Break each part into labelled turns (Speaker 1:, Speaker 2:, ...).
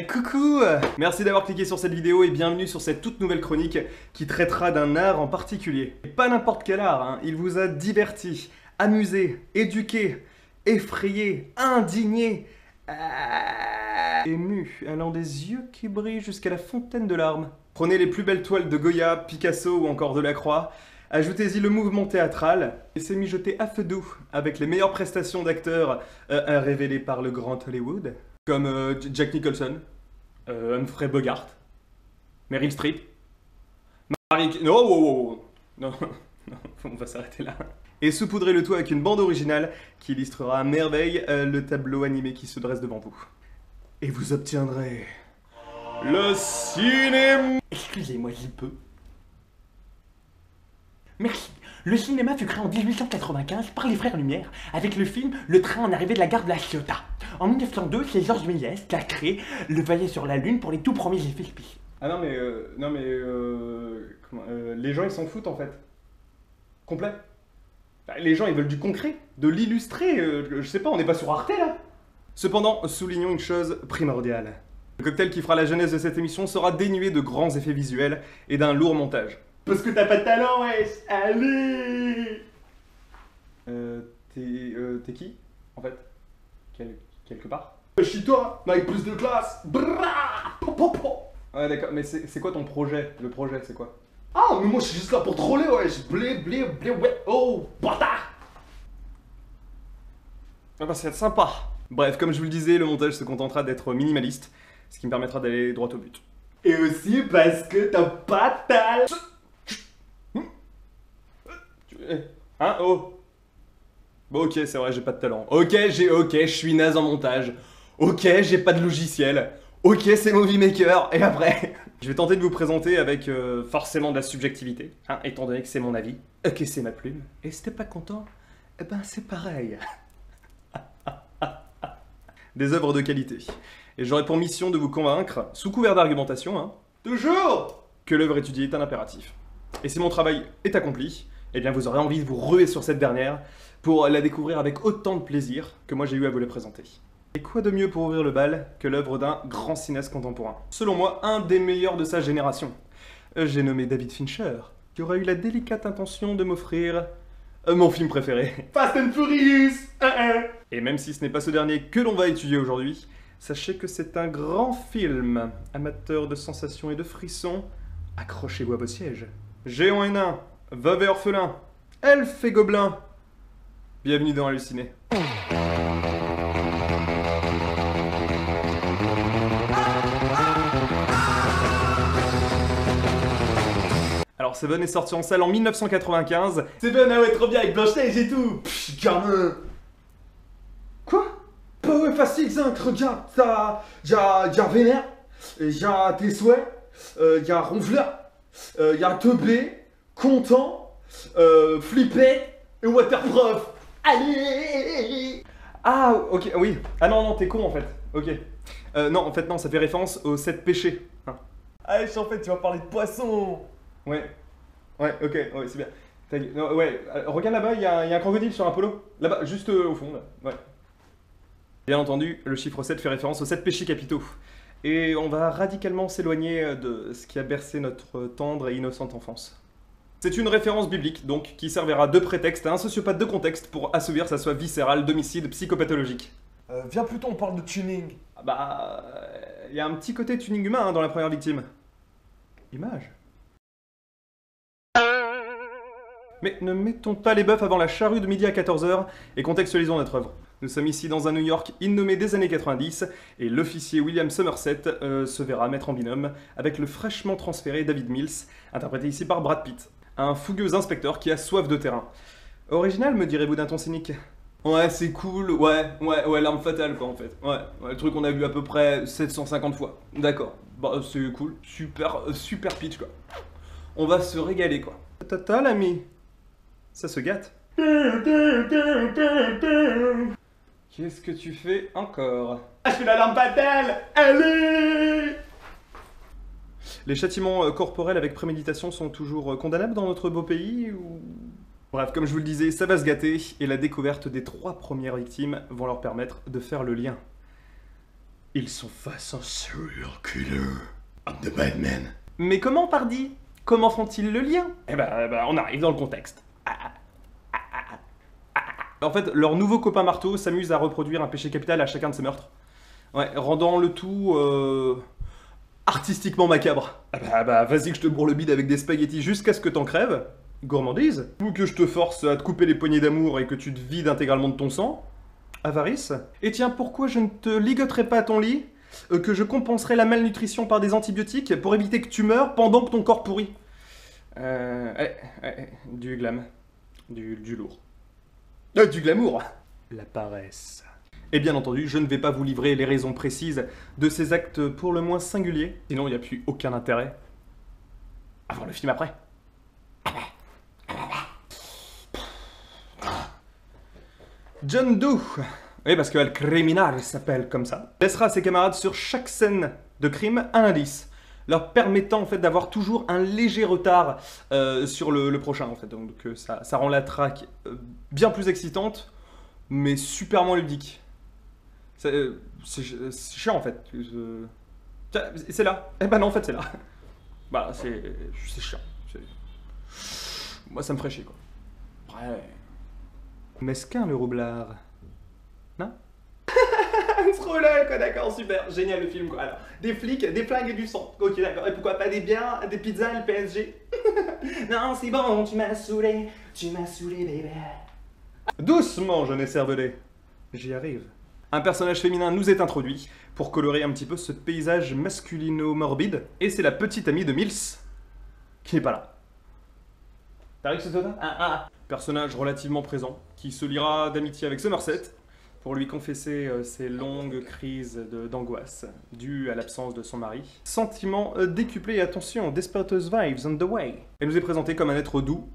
Speaker 1: Coucou! Merci d'avoir cliqué sur cette vidéo et bienvenue sur cette toute nouvelle chronique qui traitera d'un art en particulier. Et pas n'importe quel art, hein. Il vous a diverti, amusé, éduqué, effrayé, indigné, ému, allant des yeux qui brillent jusqu'à la fontaine de larmes. Prenez les plus belles toiles de Goya, Picasso ou encore Delacroix, ajoutez-y le mouvement théâtral et c'est mijoté à feu doux avec les meilleures prestations d'acteurs révélées par le grand Hollywood. Comme Jack Nicholson, Humphrey Bogart, Meryl Streep, Marie... Non, non, on va s'arrêter là. Et saupoudrez le tout avec une bande originale qui illustrera à merveille le tableau animé qui se dresse devant vous. Et vous obtiendrez... le cinéma...
Speaker 2: Excusez-moi, j'y peux. Merci. Le cinéma fut créé en 1895 par les Frères Lumière avec le film Le train en arrivée de la gare de la Ciotat. En 1902, c'est Georges Méliès qui a créé Le Voyage sur la Lune pour les tout premiers effets spéciaux.
Speaker 1: Ah non mais, les gens ils s'en foutent en fait. Complet. Les gens ils veulent du concret, de l'illustrer, je sais pas, on n'est pas sur Arte là. Cependant, soulignons une chose primordiale. Le cocktail qui fera la jeunesse de cette émission sera dénué de grands effets visuels et d'un lourd montage.
Speaker 2: Parce que t'as pas de talent, wesh. Allez.
Speaker 1: T'es qui, en fait? Quelque part?
Speaker 2: Chie-toi, mais avec plus de classe. Brrrah.
Speaker 1: Ouais d'accord, mais c'est quoi ton projet? Le projet, c'est quoi?
Speaker 2: Ah, mais moi je suis juste là pour troller, wesh. Blé, blé, blé, ouais. Oh, bâtard.
Speaker 1: Ah bah c'est sympa. Bref, comme je vous le disais, le montage se contentera d'être minimaliste, ce qui me permettra d'aller droit au but.
Speaker 2: Et aussi parce que t'as pas de talent.
Speaker 1: Hein? Oh. Bon ok, c'est vrai, j'ai pas de talent. Ok, je suis naze en montage. Ok, j'ai pas de logiciel. Ok, c'est Movie Maker. Et après, je vais tenter de vous présenter avec forcément de la subjectivité, hein, étant donné que c'est mon avis, que c'est ma plume. Et si t'es pas content, eh ben c'est pareil. Des œuvres de qualité. Et j'aurai pour mission de vous convaincre, sous couvert d'argumentation, hein, toujours, que l'œuvre étudiée est un impératif. Et si mon travail est accompli, eh bien vous aurez envie de vous ruer sur cette dernière pour la découvrir avec autant de plaisir que moi j'ai eu à vous la présenter. Et quoi de mieux pour ouvrir le bal que l'œuvre d'un grand cinéaste contemporain? Selon moi, un des meilleurs de sa génération. J'ai nommé David Fincher, qui aura eu la délicate intention de m'offrir mon film préféré.
Speaker 2: Fast and Furious.
Speaker 1: Et même si ce n'est pas ce dernier que l'on va étudier aujourd'hui, sachez que c'est un grand film. Amateur de sensations et de frissons, accrochez-vous à vos sièges. Géants et nains, veuves et orphelins, elfes et gobelins, bienvenue dans Halluciné. Alors Seven est sorti en salle en 1995.
Speaker 2: Seven, ah ouais, trop bien avec Blanche-Neige et tout. Pfff, gamin. Quoi? Bah ouais, facile, Zinc, regarde, y'a Vénère, y'a Tes souhaits, y'a Ronfleur, y'a Teubé, Content, Flippette et Waterproof. Allez.
Speaker 1: Ah, ok, oui. Ah non, t'es con en fait. Ok. Non, en fait, non, ça fait référence aux 7 péchés. Hein.
Speaker 2: Ah, en fait, tu vas parler de poisson.
Speaker 1: Ouais. Ouais, ok, ouais, c'est bien. Non, ouais, regarde là-bas, il y a un crocodile sur un polo. Là-bas, juste au fond, là. Ouais. Bien entendu, le chiffre 7 fait référence aux 7 péchés capitaux. Et on va radicalement s'éloigner de ce qui a bercé notre tendre et innocente enfance. C'est une référence biblique, donc, qui servira de prétexte à un sociopathe de contexte pour assouvir sa soif viscérale d'homicide psychopathologique.
Speaker 2: Viens plutôt, on parle de tuning.
Speaker 1: Ah bah... il y a un petit côté tuning humain hein, dans la première victime. Image. Mais ne mettons pas les bœufs avant la charrue de midi à 14 h et contextualisons notre œuvre. Nous sommes ici dans un New York innommé des années 90 et l'officier William Somerset se verra mettre en binôme avec le fraîchement transféré David Mills, interprété ici par Brad Pitt. Un fougueux inspecteur qui a soif de terrain. Original, me direz-vous d'un ton cynique? Ouais, c'est cool, ouais, l'arme fatale quoi en fait. Ouais, le truc qu'on a vu à peu près 750 fois. D'accord, bah c'est cool, super pitch quoi. On va se régaler quoi. Tata l'ami, ça se gâte. Qu'est-ce que tu fais encore?
Speaker 2: Ah, je fais la lampe fatale. Allez.
Speaker 1: Les châtiments corporels avec préméditation sont toujours condamnables dans notre beau pays ou... Bref, comme je vous le disais, ça va se gâter et la découverte des 3 premières victimes vont leur permettre de faire le lien. Ils sont face à un serial killer.
Speaker 2: I'm the Batman.
Speaker 1: Mais comment, pardi? Comment font-ils le lien? Eh ben, on arrive dans le contexte. En fait, leur nouveau copain marteau s'amuse à reproduire un péché capital à chacun de ses meurtres. Ouais, rendant le tout artistiquement macabre. Vas-y que je te bourre le bide avec des spaghettis jusqu'à ce que t'en crèves. Gourmandise. Ou que je te force à te couper les poignées d'amour et que tu te vides intégralement de ton sang. Avarice. Et tiens, pourquoi je ne te ligoterai pas à ton lit que je compenserai la malnutrition par des antibiotiques pour éviter que tu meurs pendant que ton corps pourrit. Du glam. Du lourd. Du glamour. La paresse. Et bien entendu, je ne vais pas vous livrer les raisons précises de ces actes pour le moins singuliers, sinon il n'y a plus aucun intérêt à voir le film après. John Doe, oui parce que El Criminal s'appelle comme ça, laissera à ses camarades sur chaque scène de crime un indice, leur permettant en fait d'avoir toujours un léger retard sur le prochain en fait. Donc ça rend la traque bien plus excitante, mais superment ludique. C'est chiant en fait. C'est là. Eh ben non en fait c'est là. Bah c'est chiant. Moi ça me ferait chier quoi. Ouais. Mesquin le roublard. Non? Trop lol quoi, d'accord, super, génial le film quoi. Alors, des flics, des flingues et du sang. Ok d'accord, et pourquoi pas des biens, des pizzas et le PSG? Non c'est bon, tu m'as saoulé bébé. Doucement jeune cervelé, j'y arrive. Un personnage féminin nous est introduit pour colorer un petit peu ce paysage masculino-morbide, et c'est la petite amie de Mills qui n'est pas là. T'as vu que c'est ça? Personnage relativement présent, qui se liera d'amitié avec Somerset pour lui confesser ses longues crises d'angoisse dues à l'absence de son mari. Sentiment décuplé, attention, Desperados Vibes on the way. Elle nous est présentée comme un être doux.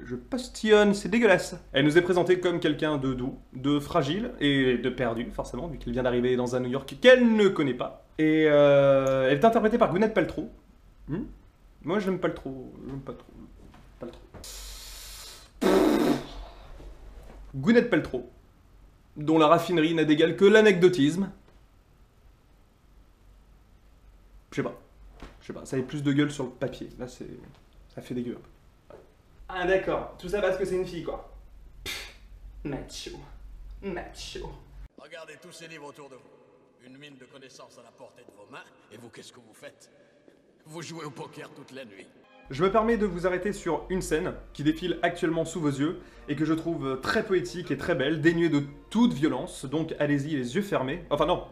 Speaker 1: Je postillonne, c'est dégueulasse. Elle nous est présentée comme quelqu'un de doux, de fragile et de perdu, forcément, vu qu'elle vient d'arriver dans un New York qu'elle ne connaît pas. Et elle est interprétée par Gwyneth Paltrow. Moi, je l'aime pas trop. Gwyneth Paltrow, dont la raffinerie n'a d'égal que l'anecdotisme. Je sais pas, ça a plus de gueule sur le papier. Là, ça fait dégueu. Ah d'accord, tout ça parce que c'est une fille quoi. Macho.
Speaker 3: Regardez tous ces livres autour de vous. Une mine de connaissances à la portée de vos mains. Et vous, qu'est-ce que vous faites? Vous jouez au poker toute la nuit.
Speaker 1: Je me permets de vous arrêter sur une scène qui défile actuellement sous vos yeux et que je trouve très poétique et très belle, dénuée de toute violence, donc allez-y les yeux fermés. Enfin non,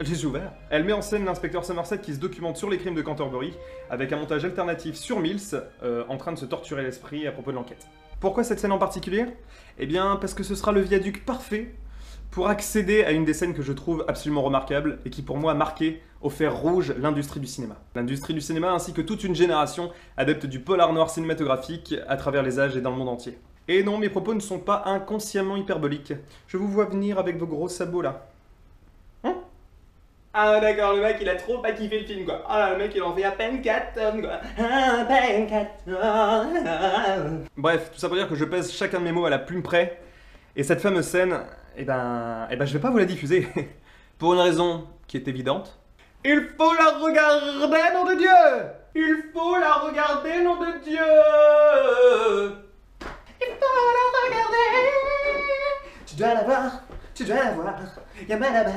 Speaker 1: les yeux ouverts. Elle met en scène l'inspecteur Somerset qui se documente sur les crimes de Canterbury avec un montage alternatif sur Mills en train de se torturer l'esprit à propos de l'enquête. Pourquoi cette scène en particulier? Eh bien parce que ce sera le viaduc parfait pour accéder à une des scènes que je trouve absolument remarquable et qui pour moi a marqué au fer rouge l'industrie du cinéma. L'industrie du cinéma ainsi que toute une génération adepte du polar noir cinématographique à travers les âges et dans le monde entier. Et non, mes propos ne sont pas inconsciemment hyperboliques. Je vous vois venir avec vos gros sabots là. Ah d'accord, le mec il a trop pas kiffé le film quoi. Ah là, le mec il en fait à peine 4 tonnes quoi. À peine 4. Bref, tout ça pour dire que je pèse chacun de mes mots à la plume près. Et cette fameuse scène, je vais pas vous la diffuser. Pour une raison qui est évidente. Il faut la regarder, nom de Dieu! Il faut la regarder, nom de Dieu! Il faut la regarder! Tu dois la voir, y'a mal là-bas.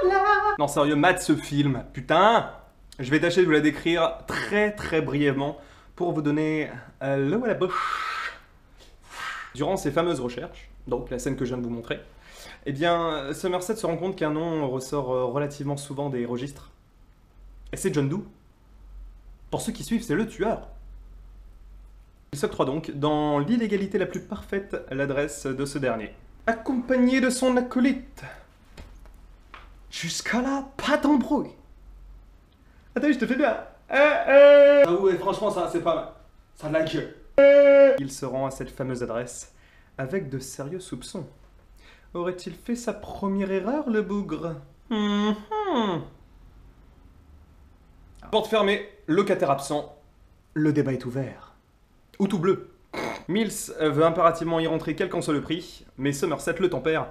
Speaker 1: Regarde-la! Non sérieux, mate ce film, putain! Je vais tâcher de vous la décrire très brièvement pour vous donner l'eau à la bouche. Durant ces fameuses recherches, donc la scène que je viens de vous montrer, eh bien, Somerset se rend compte qu'un nom ressort relativement souvent des registres. Et c'est John Doe. Pour ceux qui suivent, c'est le tueur. Il s'octroie donc, dans l'illégalité la plus parfaite, l'adresse de ce dernier. Accompagné de son acolyte. Jusqu'à là, pas d'embrouille. Attends, je te fais bien. Ah ouais, franchement, ça, c'est pas mal. Ça a de la gueule. Il se rend à cette fameuse adresse avec de sérieux soupçons. Aurait-il fait sa première erreur, le bougre? Porte fermée, locataire absent, le débat est ouvert. Ou tout bleu. Mills veut impérativement y rentrer quel qu'en soit le prix, mais Somerset le tempère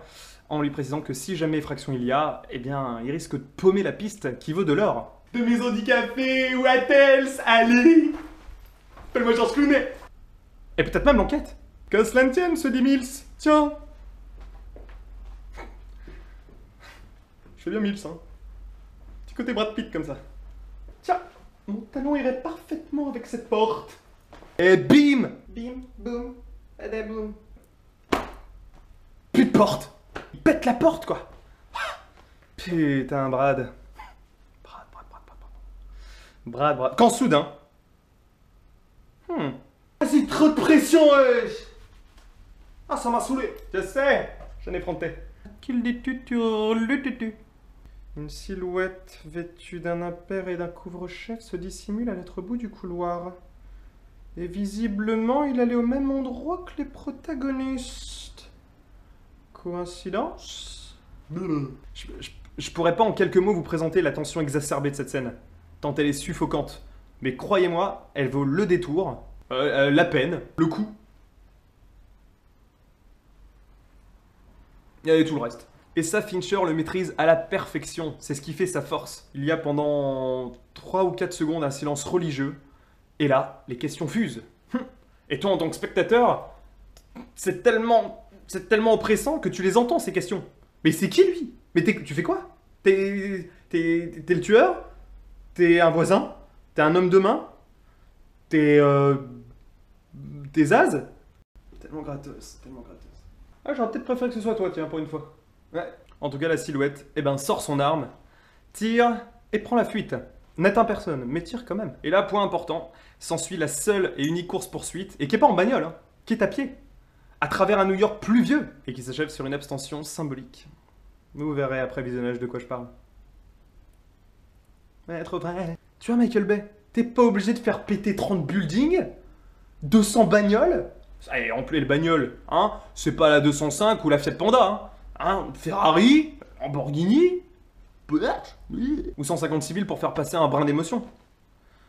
Speaker 1: en lui précisant que si jamais effraction il y a, eh bien, il risque de paumer la piste qui vaut de l'or.
Speaker 2: De maison du café ou Attels, allez. Appelle-moi Georges Clooney.
Speaker 1: Et peut-être même l'enquête. Que cela ne tienne, se dit Mills. Tiens. Je fais bien Mills, hein. Petit côté Brad Pitt comme ça. Tiens, mon talon irait parfaitement avec cette porte. Et bim. Bim, boum, boum. Plus de porte. Il pète la porte, quoi. Putain, Brad. Brad. Quand soudain...
Speaker 2: Vas-y, trop de pression, wesh.
Speaker 1: Ah, ça m'a saoulé. Je sais, j'en ai fronté. Qu'il dit tu tu. Une silhouette vêtue d'un impair et d'un couvre-chef se dissimule à l'autre bout du couloir. Et visiblement, il allait au même endroit que les protagonistes. Coïncidence ? Je pourrais pas en quelques mots vous présenter la tension exacerbée de cette scène, tant elle est suffocante. Mais croyez-moi, elle vaut le détour, la peine, le coût. Et tout le reste. Et ça, Fincher le maîtrise à la perfection. C'est ce qui fait sa force. Il y a pendant 3 ou 4 secondes un silence religieux. Et là, les questions fusent. Et toi, en tant que spectateur, c'est tellement oppressant que tu les entends, ces questions. Mais c'est qui, lui? Mais tu fais quoi? T'es le tueur? T'es un voisin? T'es un homme de main? T'es Zaz? Tellement gratos. Ah, j'aurais peut-être préféré que ce soit toi, tiens, pour une fois. Ouais. En tout cas, la silhouette, sort son arme, tire et prend la fuite. N'atteint personne, mais tire quand même. Et là, point important, s'ensuit la seule et unique course-poursuite, et qui est pas en bagnole, hein, qui est à pied, à travers un New York pluvieux, et qui s'achève sur une abstention symbolique. Vous verrez après visionnage de quoi je parle. Ouais, trop vrai. Tu vois, Michael Bay, t'es pas obligé de faire péter 30 buildings, 200 bagnoles. Et en plus, les bagnoles, hein, c'est pas la 205 ou la Fiat Panda, hein, Ferrari, Lamborghini, ou 150 civils pour faire passer un brin d'émotion.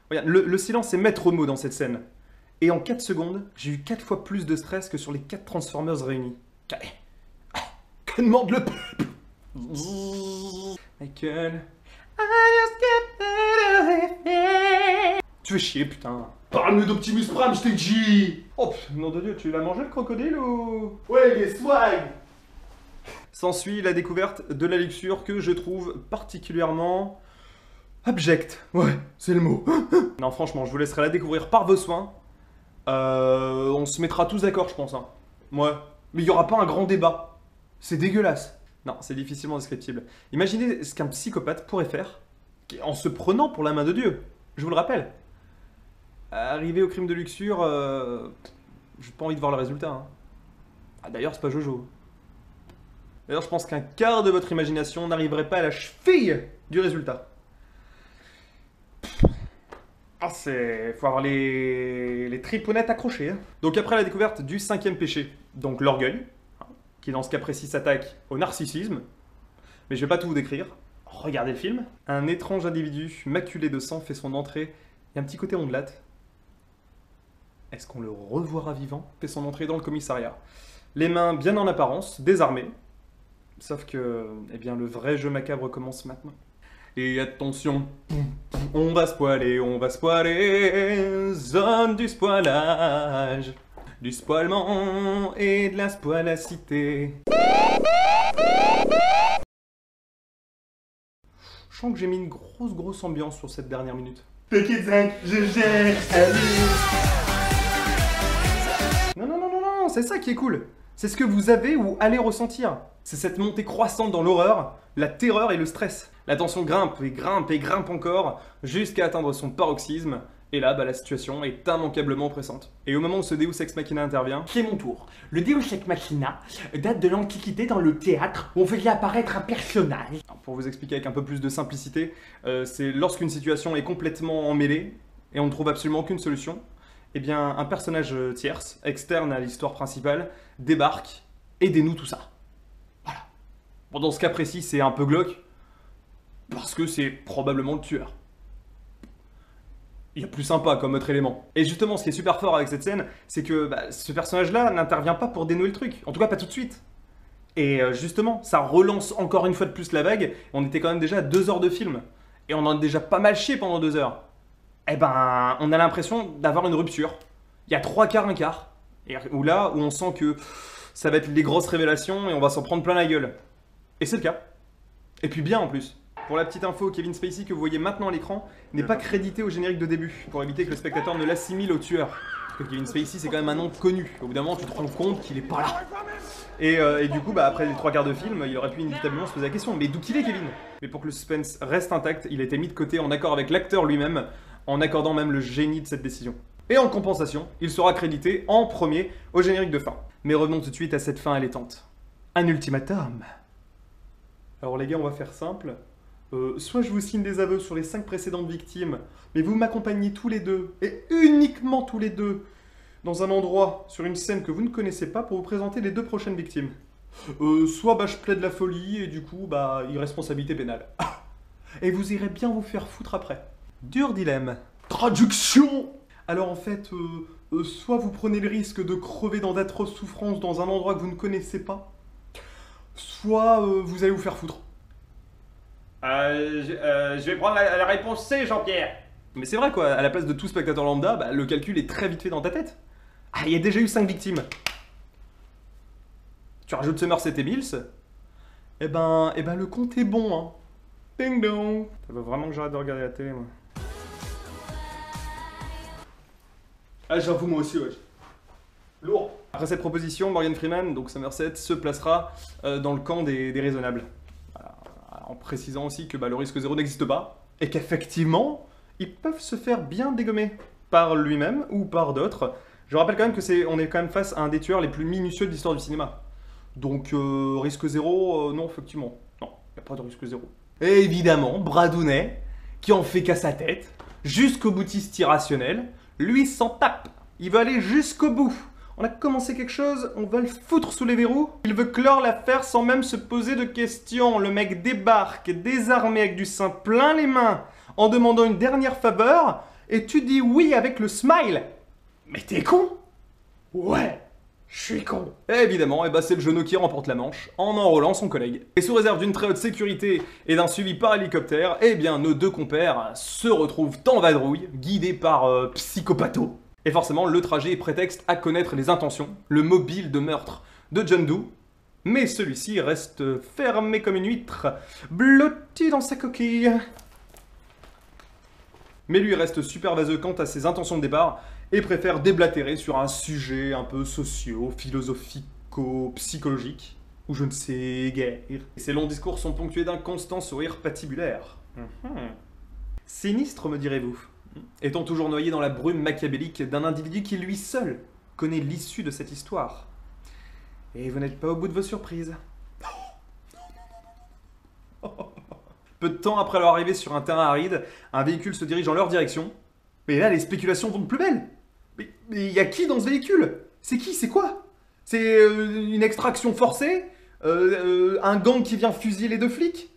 Speaker 1: Regarde, le silence est maître mot dans cette scène. Et en 4 secondes, j'ai eu 4 fois plus de stress que sur les 4 Transformers réunis. Que demande le peuple? Michael... Tu fais chier, putain.
Speaker 2: Parle-nous d'Optimus Prime, je t'ai dit.
Speaker 1: Oh, nom de Dieu, tu l'as mangé le crocodile ou...
Speaker 2: Ouais, les swag.
Speaker 1: S'ensuit la découverte de la luxure que je trouve particulièrement... abjecte. Ouais, c'est le mot. Non, franchement, je vous laisserai la découvrir par vos soins. On se mettra tous d'accord, je pense. Hein. Ouais. Mais il n'y aura pas un grand débat. C'est dégueulasse. Non, c'est difficilement descriptible. Imaginez ce qu'un psychopathe pourrait faire en se prenant pour la main de Dieu. Je vous le rappelle. Arrivé au crime de luxure, j'ai pas envie de voir le résultat. Hein. Ah, d'ailleurs, c'est pas Jojo. D'ailleurs, je pense qu'un quart de votre imagination n'arriverait pas à la cheville du résultat. Ah, faut avoir les tripounettes accrochées. Hein. Donc après la découverte du 5e péché, donc l'orgueil, hein, qui dans ce cas précis s'attaque au narcissisme, mais je vais pas tout vous décrire. Regardez le film. Un étrange individu maculé de sang fait son entrée. Il y a un petit côté ondelate. Est-ce qu'on le revoira vivant? Fait son entrée dans le commissariat. Les mains bien en apparence, désarmées. Sauf que, eh bien, le vrai jeu macabre commence maintenant. Et attention, on va se poiler, zone du spoilage, du spoilement et de la spoilacité. Je sens que j'ai mis une grosse ambiance sur cette dernière minute.
Speaker 2: T'inquiète, Zinc, je gère.
Speaker 1: Non, c'est ça qui est cool. C'est ce que vous avez ou allez ressentir. C'est cette montée croissante dans l'horreur, la terreur et le stress. La tension grimpe et grimpe encore, jusqu'à atteindre son paroxysme. Et là, la situation est immanquablement oppressante. Et au moment où ce Deus Ex Machina intervient...
Speaker 4: C'est mon tour. Le Deus Ex Machina date de l'Antiquité dans le théâtre où on faisait apparaître un personnage.
Speaker 1: Alors, pour vous expliquer avec un peu plus de simplicité, c'est lorsqu'une situation est complètement emmêlée et on ne trouve absolument aucune solution, eh bien, un personnage tierce, externe à l'histoire principale, débarque et dénoue tout ça. Voilà. Bon, dans ce cas précis, c'est un peu glauque, parce que c'est probablement le tueur. Il y a plus sympa comme autre élément. Et justement, ce qui est super fort avec cette scène, c'est que ce personnage-là n'intervient pas pour dénouer le truc. En tout cas, pas tout de suite. Et justement, ça relance encore une fois de plus la vague. On était quand même déjà à 2 heures de film. Et on en a déjà pas mal chié pendant 2 heures. Eh ben, on a l'impression d'avoir une rupture. Il y a 3 quarts, un quart. Et où on sent que ça va être les grosses révélations et on va s'en prendre plein la gueule. Et c'est le cas. Et puis bien en plus. Pour la petite info, Kevin Spacey que vous voyez maintenant à l'écran n'est pas crédité au générique de début, pour éviter que le spectateur ne l'assimile au tueur. Parce que Kevin Spacey c'est quand même un nom connu. Au bout d'un moment tu te rends compte qu'il est pas là. Et du coup, après les 3 quarts de film, il aurait pu inévitablement se poser la question, mais d'où qu'il est Kevin? Mais pour que le suspense reste intact, il a été mis de côté en accord avec l'acteur lui-même, en accordant même le génie de cette décision. Et en compensation, il sera crédité en premier au générique de fin. Mais revenons tout de suite à cette fin allaitante. Un ultimatum. Alors les gars, on va faire simple. Soit je vous signe des aveux sur les 5 précédentes victimes, mais vous m'accompagnez tous les deux, et uniquement tous les deux, dans un endroit, sur une scène que vous ne connaissez pas, pour vous présenter les 2 prochaines victimes. Soit je plaide la folie, et du coup, irresponsabilité pénale. Et vous irez bien vous faire foutre après. Dur dilemme. Traduction. Alors en fait, soit vous prenez le risque de crever dans d'atroces souffrances dans un endroit que vous ne connaissez pas, soit vous allez vous faire foutre.
Speaker 4: Je vais prendre la réponse C, Jean-Pierre.
Speaker 1: Mais c'est vrai quoi, à la place de tout spectateur lambda, le calcul est très vite fait dans ta tête. Ah, il y a déjà eu 5 victimes. Tu rajoutes Somerset et Mills, eh ben le compte est bon, hein. Ding dong. Ça veut vraiment que j'arrête de regarder la télé, moi.
Speaker 2: Ah, j'avoue, moi aussi, wesh. Lourd.
Speaker 1: Après cette proposition, Morgan Freeman, donc Somerset, se placera dans le camp des raisonnables. Voilà. En précisant aussi que le risque zéro n'existe pas, et qu'effectivement, ils peuvent se faire bien dégommer par lui-même ou par d'autres. Je rappelle quand même que on est quand même face à un des tueurs les plus minutieux de l'histoire du cinéma. Donc risque zéro, non, effectivement. Non, il n'y a pas de risque zéro. Et évidemment, Bradounet, qui en fait qu'à sa tête, jusqu'au boutiste irrationnel, lui s'en tape. Il veut aller jusqu'au bout. On a commencé quelque chose, on va le foutre sous les verrous. Il veut clore l'affaire sans même se poser de questions. Le mec débarque, désarmé avec du sang plein les mains, en demandant une dernière faveur, et tu dis oui avec le smile. Mais t'es con? Ouais, je suis con. Et évidemment, c'est le genou qui remporte la manche, en enrôlant son collègue. Et sous réserve d'une très haute sécurité et d'un suivi par hélicoptère, nos 2 compères se retrouvent en vadrouille, guidés par Psychopatho. Et forcément, le trajet est prétexte à connaître les intentions, le mobile de meurtre de John Doe. Mais celui-ci reste fermé comme une huître, blotti dans sa coquille. Mais lui reste super vaseux quant à ses intentions de départ et préfère déblatérer sur un sujet un peu philosophico-psychologique, ou je ne sais guère. Et ses longs discours sont ponctués d'un constant sourire patibulaire. Sinistre, me direz-vous, étant toujours noyé dans la brume machiavélique d'un individu qui lui seul connaît l'issue de cette histoire. Et vous n'êtes pas au bout de vos surprises. Peu de temps après leur arrivée sur un terrain aride, un véhicule se dirige dans leur direction. Mais là, les spéculations vont de plus belle. Mais il y a qui dans ce véhicule? C'est qui? C'est quoi? C'est une extraction forcée? Un gang qui vient fusiller les 2 flics?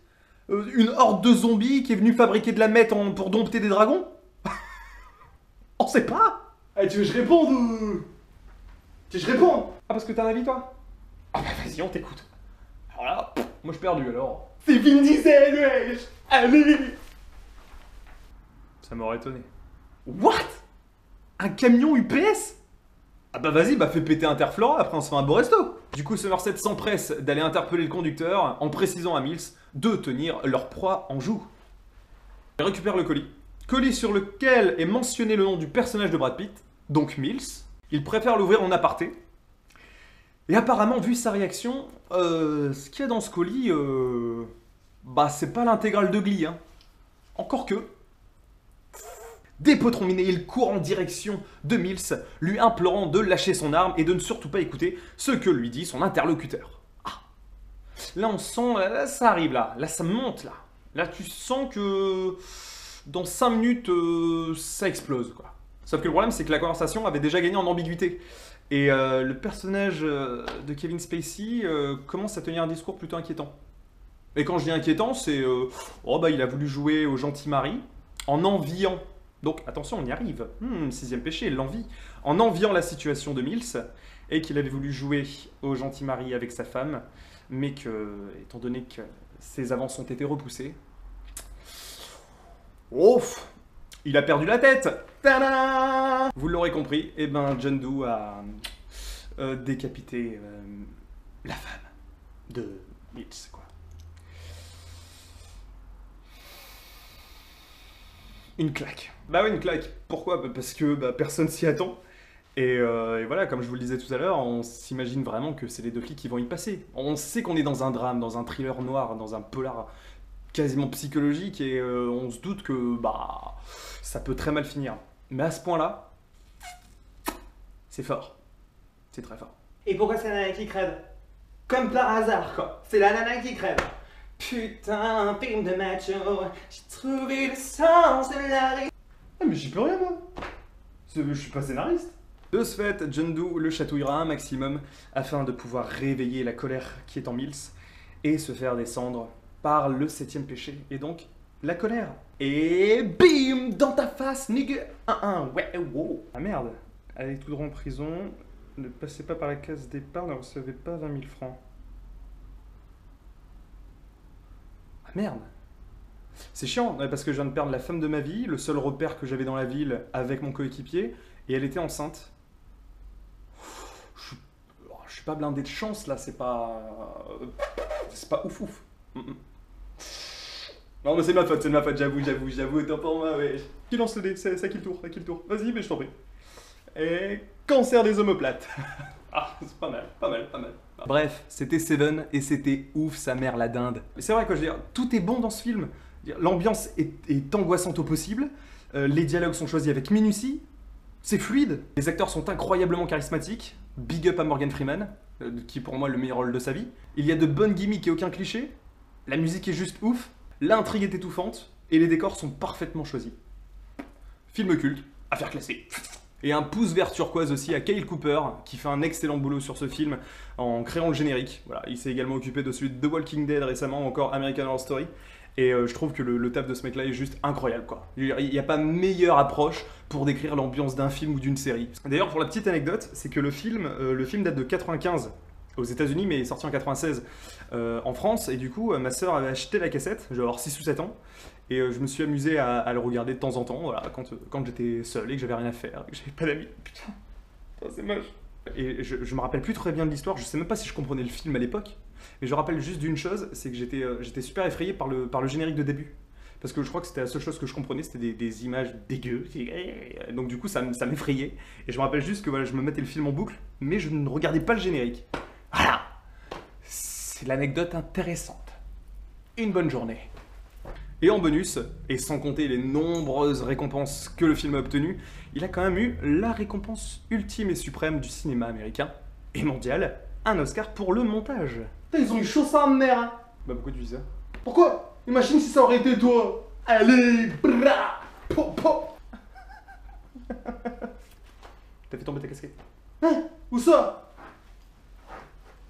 Speaker 1: Une horde de zombies qui est venue fabriquer de la meth pour dompter des dragons? On sait pas.
Speaker 2: Tu veux que je réponde ou... Tu veux que je réponde?
Speaker 1: Ah, parce que t'as un avis, toi? Ah vas-y, on t'écoute. Alors là, moi je suis perdu, alors.
Speaker 2: C'est Vin Diesel, wesh. Allez.
Speaker 1: Ça m'aurait étonné.
Speaker 2: What? Un camion UPS?
Speaker 1: Ah vas-y, fais péter Interflora, après on se fait un beau resto. Du coup, Somerset s'empresse d'aller interpeller le conducteur en précisant à Mills de tenir leur proie en joue. Il récupère le colis. Colis sur lequel est mentionné le nom du personnage de Brad Pitt, donc Mills. Il préfère l'ouvrir en aparté. Et apparemment, vu sa réaction, ce qu'il y a dans ce colis, c'est pas l'intégrale de Glee, hein. Encore que... Dépotron-miné, il court en direction de Mills, lui implorant de lâcher son arme et de ne surtout pas écouter ce que lui dit son interlocuteur. Ah. Là, on sent... Là, ça arrive, là. Là, ça monte, là. Là, tu sens que... Dans 5 minutes, ça explose, quoi. Sauf que le problème, c'est que la conversation avait déjà gagné en ambiguïté. Et le personnage de Kevin Spacey commence à tenir un discours plutôt inquiétant. Et quand je dis inquiétant, c'est... il a voulu jouer au gentil mari, en enviant Donc attention, on y arrive. Sixième péché, l'envie. En enviant la situation de Mills, et qu'il avait voulu jouer au gentil mari avec sa femme, mais que, étant donné que ses avances ont été repoussées, ouf, il a perdu la tête. Tada! Vous l'aurez compris, eh ben John Doe a décapité la femme de Mills, quoi. Une claque. Bah oui, une claque. Pourquoi? Parce que personne s'y attend. Et voilà, comme je vous le disais tout à l'heure, on s'imagine vraiment que c'est les deux flics qui vont y passer. On sait qu'on est dans un drame, dans un thriller noir, dans un polar quasiment psychologique, et on se doute que ça peut très mal finir. Mais à ce point-là, c'est fort. C'est très fort.
Speaker 4: Et pourquoi c'est la nana qui crève? Comme par hasard, quoi. C'est la nana qui crève. Putain, un film de macho, j'ai trouvé le sens de la vie.
Speaker 1: Ah mais j'y peux rien, moi. Je suis pas scénariste. De ce fait, John Doe le chatouillera un maximum afin de pouvoir réveiller la colère qui est en Mills et se faire descendre par le septième péché, et donc la colère. Et bim, dans ta face, nigga. Ouais, wow. Ah merde, allez tout droit en prison, ne passez pas par la case départ, ne recevez pas 20 000 francs. Ah merde. C'est chiant, parce que je viens de perdre la femme de ma vie, le seul repère que j'avais dans la ville avec mon coéquipier, et elle était enceinte. Je suis pas blindé de chance là, c'est pas ouf ouf. Non mais c'est de ma faute, j'avoue, autant pour moi, ouais. Qui lance le dé, c'est à qui le tour, Vas-y, mais je t'en prie. Et cancer des omoplates. Ah, c'est pas mal. Bref, c'était Seven et c'était ouf sa mère la dinde. C'est vrai quoi, je veux dire, tout est bon dans ce film. L'ambiance est angoissante au possible, les dialogues sont choisis avec minutie, c'est fluide, les acteurs sont incroyablement charismatiques, big up à Morgan Freeman, qui est pour moi le meilleur rôle de sa vie. Il y a de bonnes gimmicks et aucun cliché, la musique est juste ouf, l'intrigue est étouffante, et les décors sont parfaitement choisis. Film culte, affaire classée. Et un pouce vert turquoise aussi à Kyle Cooper, qui fait un excellent boulot sur ce film en créant le générique. Voilà, il s'est également occupé de celui de The Walking Dead récemment, ou encore American Horror Story. Et je trouve que le taf de ce mec-là est juste incroyable, quoi. Il n'y a pas meilleure approche pour décrire l'ambiance d'un film ou d'une série. D'ailleurs, pour la petite anecdote, c'est que le film date de 95 aux États-Unis, mais est sorti en 96 en France. Et du coup, ma sœur avait acheté la cassette, genre 6 ou 7 ans. Et je me suis amusé à le regarder de temps en temps, voilà, quand j'étais seul et que j'avais rien à faire, et que j'avais pas d'amis. Putain, c'est moche. Et je me rappelle plus très bien de l'histoire, je sais même pas si je comprenais le film à l'époque, mais je rappelle juste d'une chose, c'est que j'étais super effrayé par le générique de début. Parce que je crois que c'était la seule chose que je comprenais, c'était des images dégueu. Donc du coup, ça m'effrayait. Et je me rappelle juste que voilà, je me mettais le film en boucle, mais je ne regardais pas le générique. Voilà. C'est l'anecdote intéressante. Une bonne journée. Et en bonus, et sans compter les nombreuses récompenses que le film a obtenues, il a quand même eu la récompense ultime et suprême du cinéma américain et mondial, un Oscar pour le montage.
Speaker 2: Putain, ils ont eu chaud ça, mère, hein.
Speaker 1: Bah pourquoi tu dis ça?
Speaker 2: Pourquoi? Imagine si ça aurait été toi. Allez, bra, po.
Speaker 1: T'as fait tomber ta casquette?
Speaker 2: Hein? Où ça?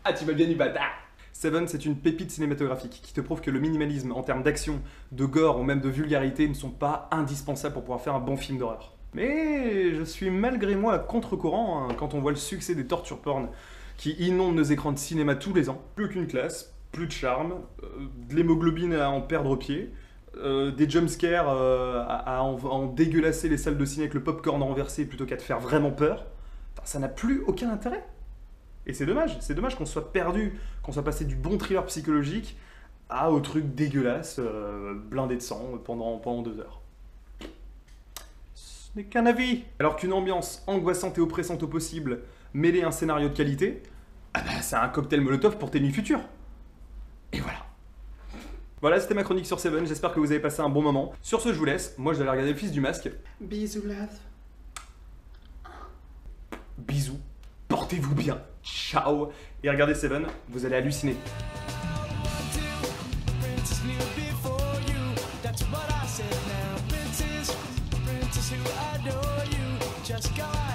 Speaker 1: Ah, tu m'as bien eu, bâtard! Seven, c'est une pépite cinématographique qui te prouve que le minimalisme en termes d'action, de gore ou même de vulgarité ne sont pas indispensables pour pouvoir faire un bon film d'horreur. Mais je suis malgré moi à contre-courant quand on voit le succès des torture porn qui inondent nos écrans de cinéma tous les ans. Plus aucune classe, plus de charme, de l'hémoglobine à en perdre pied, des jumpscares à en dégueulasser les salles de ciné avec le popcorn renversé plutôt qu'à te faire vraiment peur. Enfin, ça n'a plus aucun intérêt. Et c'est dommage qu'on soit perdu, qu'on soit passé du bon thriller psychologique au truc dégueulasse, blindé de sang pendant 2 heures. Ce n'est qu'un avis. Alors qu'une ambiance angoissante et oppressante au possible, mêlée à un scénario de qualité, c'est un cocktail Molotov pour tes nuits futures. Et voilà. Voilà, c'était ma chronique sur Seven, j'espère que vous avez passé un bon moment. Sur ce, je vous laisse, moi je vais aller regarder Le Fils du Masque.
Speaker 4: Bisous, love.
Speaker 1: Bisous, portez-vous bien, ciao, et regardez Seven, vous allez halluciner.
Speaker 5: Just go